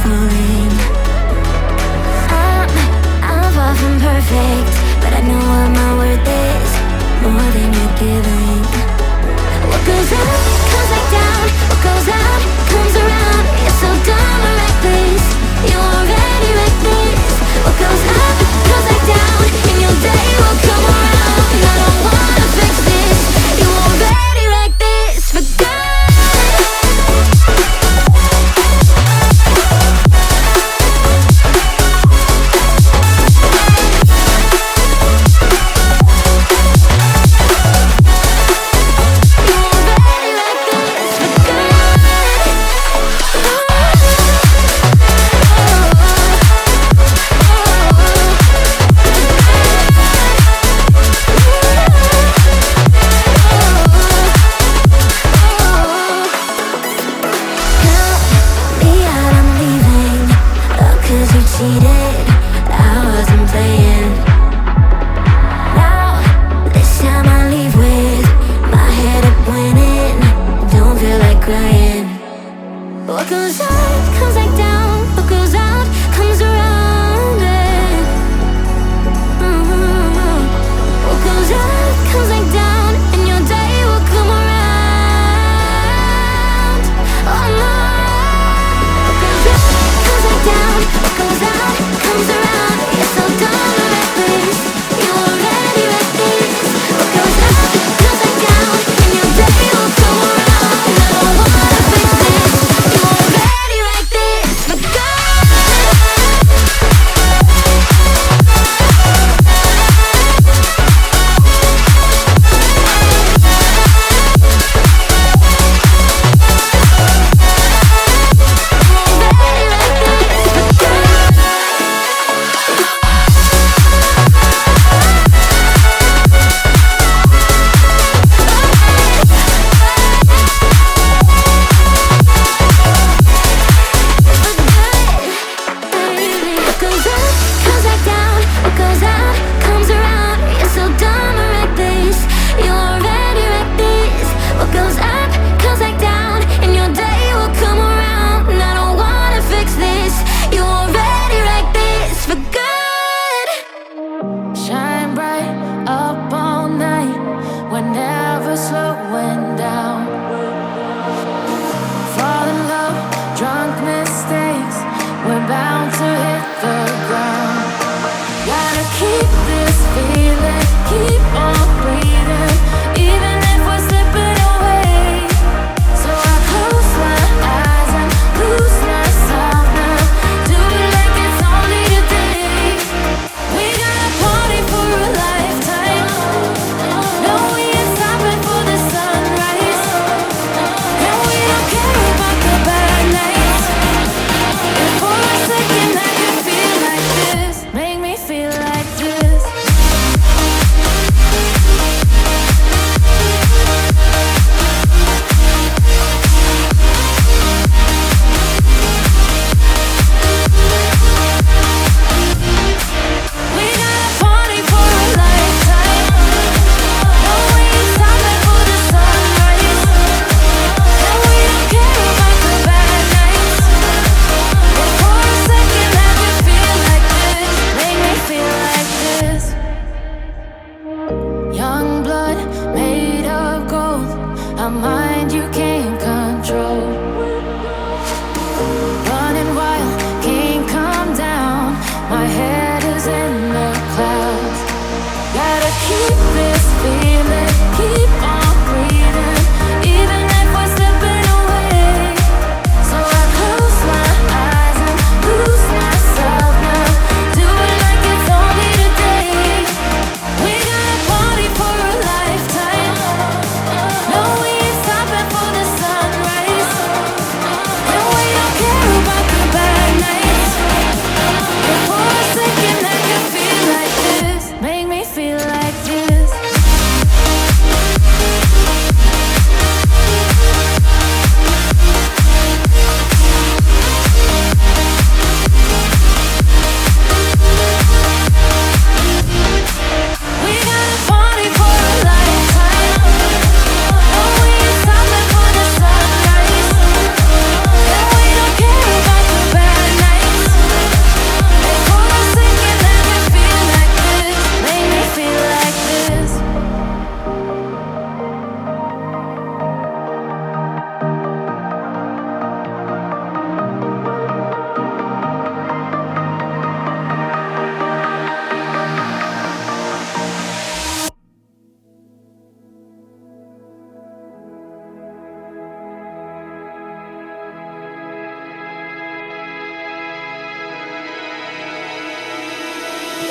falling. I'm far from perfect, but I know what my worth is, more than you're giving. What goes up comes back down, what goes out comes around. You're so dumb or reckless, you already reckless. What goes up comes back down, and your day will come around. I don't wanna fix this, you already like this for good. Cheated, I wasn't playing. Now, this time I leave with my head up winning. Don't feel like crying. What goes up comes back down, what goes out comes around. What goes up comes back down, and your day will come around. Oh no. What goes up comes back down, what goes out comes around.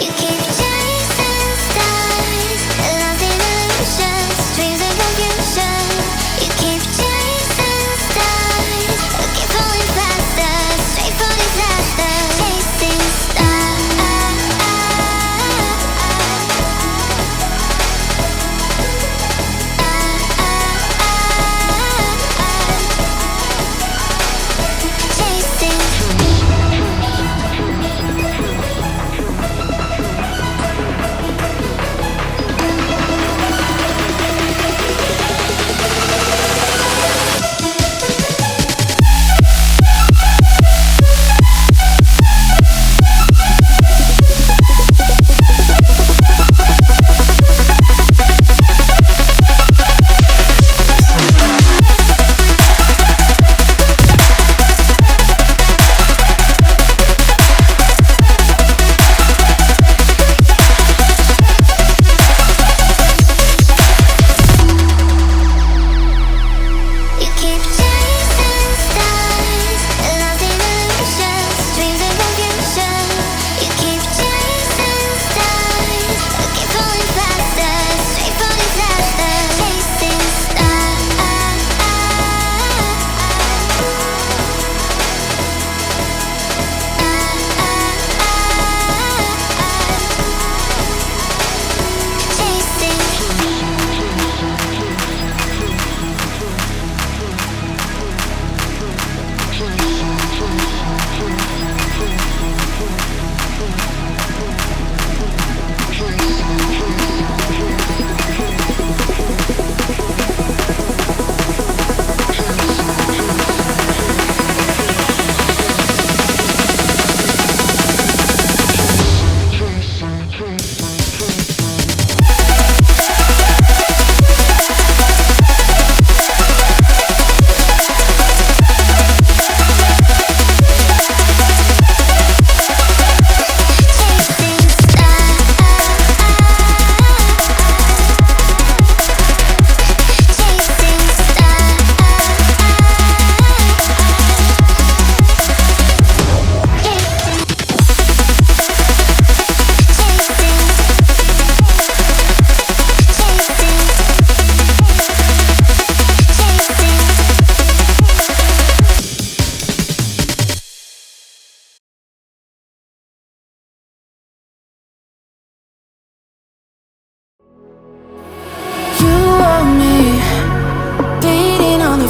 You keep chasing stars, lost in illusions, dreams of confusion. You keep chasing stars, keep falling faster, straight for disaster. Chasing stars.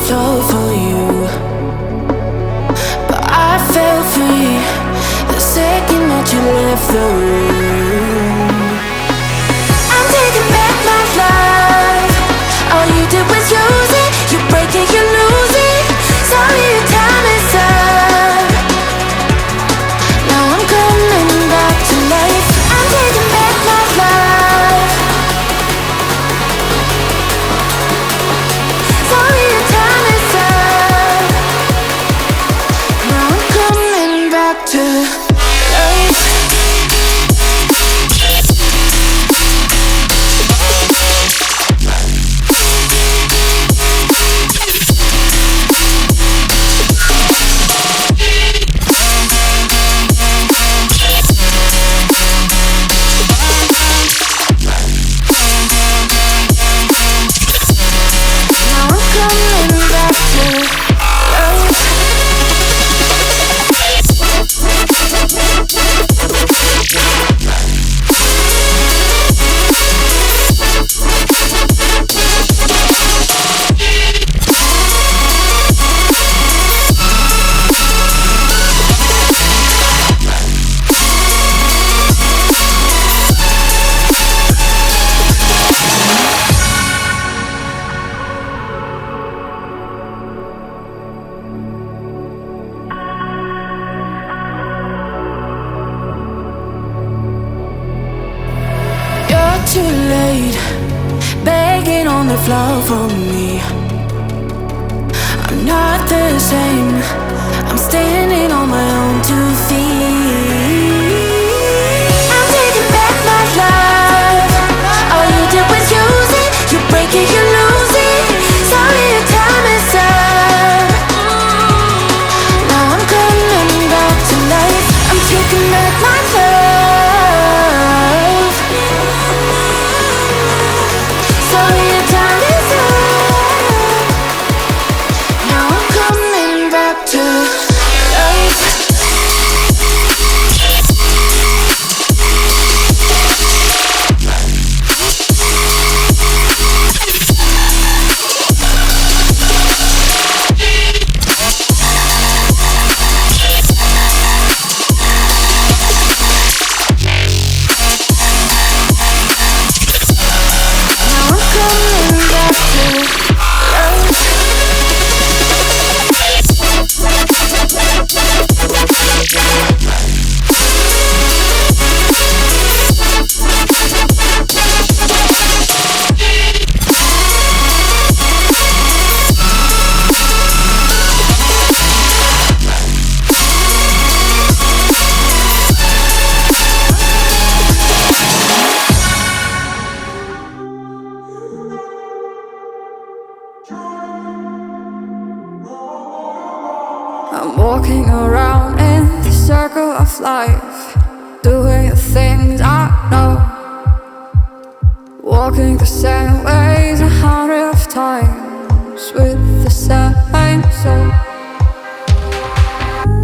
Flow for you, but I felt free the second that you left the room. I'm taking back my life. All you did was use it. You break it, you lose it. Sorry, your time is up. Now I'm coming back to life. I'm taking back my life. Sorry, your time is up. Now I'm coming back to life. Too late, begging on the floor for me. I'm not the same. I'm standing on my own 2 feet. I'm taking back my life. All you did was use it. You break it, you lose it. Sorry, your time is up. Now I'm coming back to life. I'm taking back my love. life, doing the things I know, walking the same ways 100 times with the same soul.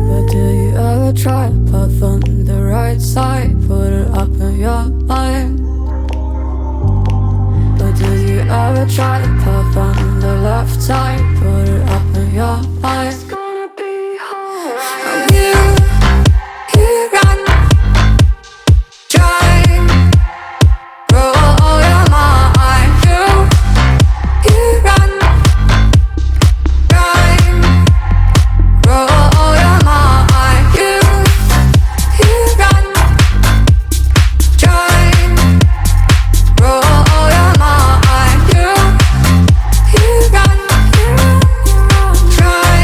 But do you ever try to path on the right side, put it up in your mind? But do you ever try to path on the left side, put it up in your mind? It's gonna be hard. You run, try, roll your mind. You run, try, roll your mind. You run, try, roll your mind. You run, try,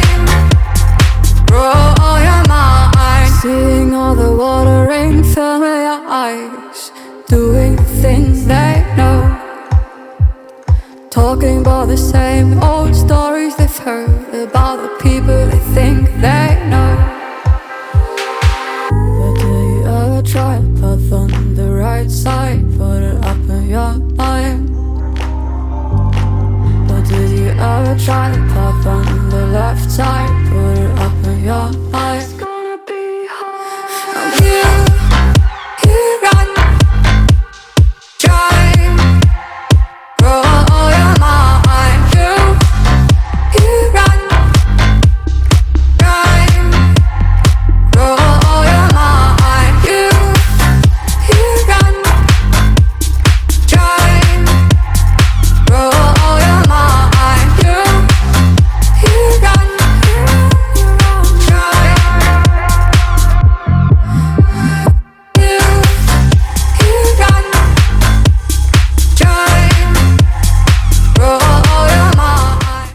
roll your mind. Seeing all the water rain fill your eyes, doing the things they know, talking about the same old stories they've heard about the people they think they know. But do you ever try to path on the right side, put it up in your mind? But did you ever try to path on the left side, put it up in your mind?